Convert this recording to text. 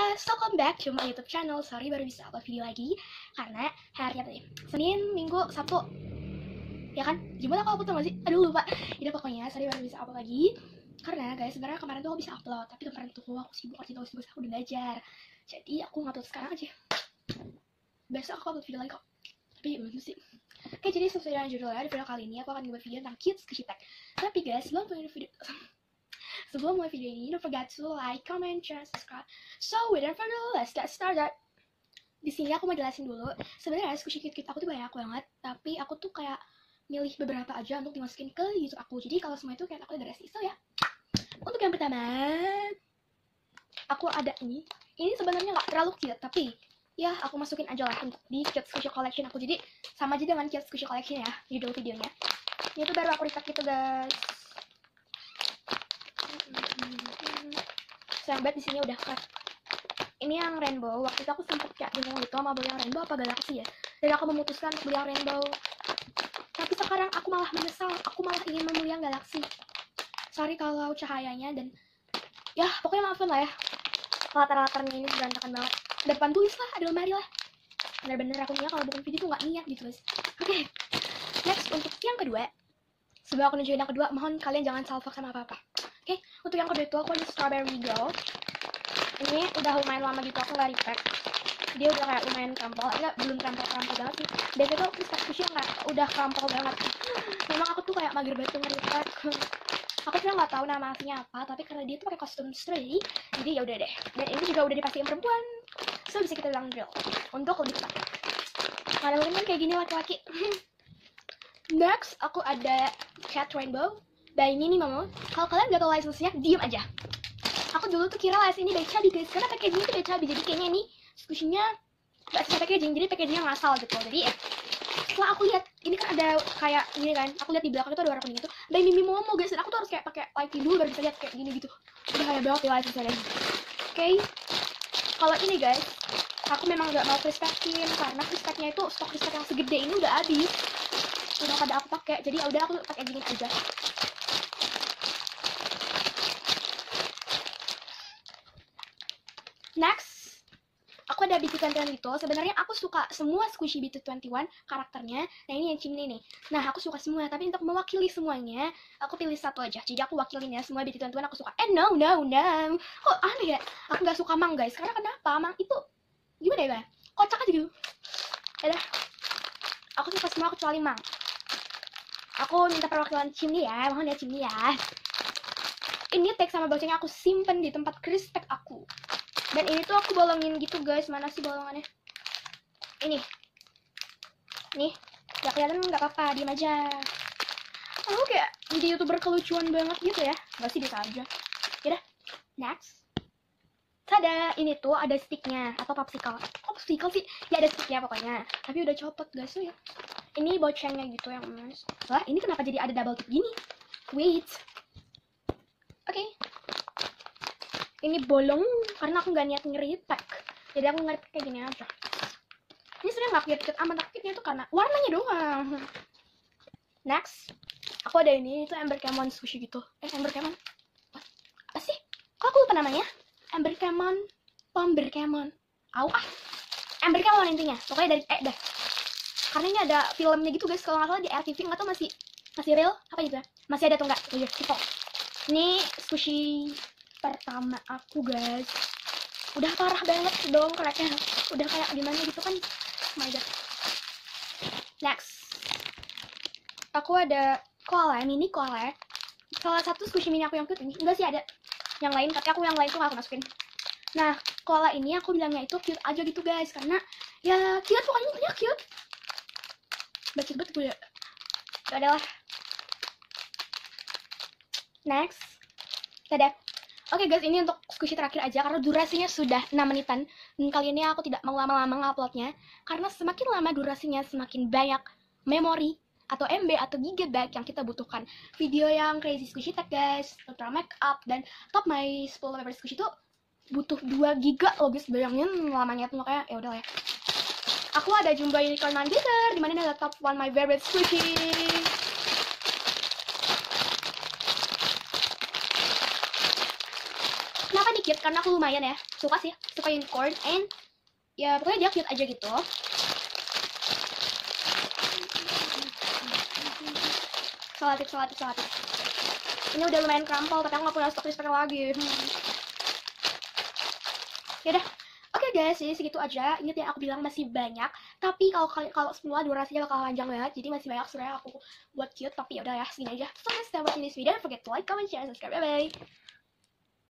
guys, welcome back to my YouTube channel. Sorry baru bisa upload video lagi karena hari apa nih? Senin, Minggu, Sabtu. Ya kan? Jumat aku upload nggak sih? Aduh lupa. Jadi pokoknya sorry baru bisa upload lagi. Karena guys, sebenarnya kemarin tuh aku bisa upload, tapi kemarin tuh aku sibuk kerja tugas aku udah belajar. Jadi aku ngupload sekarang aja. Besok aku upload video lagi kok. Tapi belum sih. Oke, jadi sesuai dengan judulnya, di video kali ini aku akan ngebuat video tentang kids Squishy Tech. Tapi guys, sebelum mulai video ini, don't forget to like, comment, share, subscribe. So, without further ado, let's get started. Di sini aku mau jelasin dulu. Sebenarnya Squishy Kit aku tuh banyak banget, tapi aku tuh kayak milih beberapa aja untuk dimasukin ke YouTube aku. Jadi kalau semua itu kayak aku udah resi. So ya. Untuk yang pertama, aku ada ini. Ini sebenarnya nggak terlalu cute, tapi ya aku masukin aja lah untuk di Kit Squishy Collection aku. Jadi sama aja dengan Kit Squishy Collection ya, judul videonya. Ini tuh baru aku repack gitu guys. Sayang banget di sini udah cut. Ini yang rainbow. Waktu itu aku sempet kayak bingung gitu mau beli yang rainbow apa galaxy ya. Dan aku memutuskan untuk beli yang rainbow. Tapi sekarang aku malah menyesal. Aku malah ingin membeli yang galaxy. Sorry kalau cahayanya dan ya pokoknya maafin lah ya. Latar-latarnya ini berantakan banget. Depan tulis lah, ada lemari lah. Bener-bener aku nih kalau bikin video tuh nggak niat ditulis. Oke. Next untuk yang kedua. Sebelum aku nunjukin yang kedua, mohon kalian jangan salfok sama apa-apa. Oke, untuk yang kedua itu aku ada Strawberry Girl. Ini udah lumayan lama gitu aku nggak repack. Dia udah kayak lumayan krampol, enggak belum krampol banget sih. Biasanya tuh Crystal Squishy udah krampol banget. Memang aku tuh kayak mager banget nge-repack. Aku sebenarnya nggak tahu nama aslinya apa, tapi karena dia tuh pakai kostum stray, jadi ya udah deh. Dan ini juga udah dipastiin perempuan, so bisa kita bilang girl. Untuk lebih tepat. Mana mungkin kan kayak gini laki-laki. Next, aku ada Cat Rainbow by Mini Momo. Kalau kalian gak tau license-nya, diem aja. Aku dulu tuh kira license ini by Chubby guys, karena packaging itu by Chubby. Jadi kayaknya ini Squishy-nya gak sesuai packaging, jadi packaging-nya ngasal gitu. Jadi ya, setelah aku lihat, ini kan ada kayak gini kan, aku lihat di belakang itu ada warna kuning itu by Mini Momo guys, dan aku tuh harus kayak pakai lighting dulu baru bisa lihat kayak gini gitu. Udah kayak banget ya license-nya. Oke. Kalau ini guys, aku memang gak mau krispekin karena krispeknya itu stok krispek yang segede ini udah habis. Udah pada aku pakai, jadi udah aku pakai gini aja. Next, aku ada BT21 gitu. Sebenarnya aku suka semua Squishy BT21 karakternya. Nah ini yang Chimney nih. Nah aku suka semua, tapi untuk mewakili semuanya, aku pilih satu aja. Jadi aku wakilin ya semua BT21 aku suka. No. Kok aneh ya? Aku nggak suka Mang guys. Karena kenapa? Mang itu gimana ya? Kocak aja gitu. Yaudah, aku suka semua kecuali Mang. Aku minta perwakilan Chimney ya, mohon ya Chimney ya. Ini tag sama bocengnya aku simpen di tempat krispek aku. Dan ini tuh aku bolongin gitu guys, mana sih bolongannya? Ini. Nih, gak kelihatan nggak apa-apa, diem aja. Aku kayak jadi YouTuber kelucuan banget gitu ya. Gak sih, bisa aja. Yaudah, next. Tada, ini tuh ada sticknya atau popsicle. Popsicle sih, ya ada sticknya pokoknya. Tapi udah copot guys tuh ya. Ini bocengnya gitu yang emas. Wah, ini kenapa jadi ada double tip gini? Wait. Oke. Ini bolong karena aku nggak niat nge-repack. Jadi aku nge-repack kayak gini aja. Ini sebenarnya nggak cute amat, tapi cute-nya itu karena warnanya doang. Next, aku ada ini itu Ember Camon Squishy gitu. Ember Camon. Apa sih? Kok aku lupa namanya? Ember Camon, Pomber Camon. Ember Camon intinya. Pokoknya dari dah. Karena ini ada filmnya gitu guys, kalau nggak salah di RTV, nggak tau masih real apa gitu ya, masih ada atau nggak? Iya, tipo. Ini Squishy pertama aku guys, udah parah banget dong cracknya, udah kayak gimana gitu kan. Oh my god. Next, aku ada koala, mini koala. Salah satu Squishy mini aku yang cute ini, enggak sih ada yang lain, tapi aku yang lain tuh nggak aku masukin. Nah, koala ini aku bilangnya itu cute aja gitu guys, karena ya cute, pokoknya intinya cute. Bacot banget gue ya. Adalah. Next. Dadah. Oke guys, ini untuk Squishy terakhir aja karena durasinya sudah 6 menitan. Dan kali ini aku tidak mau lama-lama nguploadnya karena semakin lama durasinya semakin banyak memori atau MB atau gigabyte yang kita butuhkan. Video yang Crazy Squishy Tech guys, Ultra Makeup dan Top My 10 Favorite Squishy itu butuh 2 giga loh guys. Bayangin lamanya tuh, makanya ya udah ya. Aku ada Jumbo Unicorn Man Glitter, dimana ini adalah top 1 my favorite Squishy. Kenapa dikit? karena aku lumayan ya suka sih, suka unicorn, and ya pokoknya dia cute aja gitu. Salatif. Ini udah lumayan krampol, tapi aku nggak punya stok whisper lagi. Yaudah, oke guys, jadi segitu aja. Ingat ya, aku bilang masih banyak. Tapi kalau semua durasinya bakal panjang banget, jadi masih banyak sebenarnya aku buat cute. Tapi ya udah ya, segini aja. So, guys, watching this video. Don't forget to like, comment, share, and subscribe. Bye bye.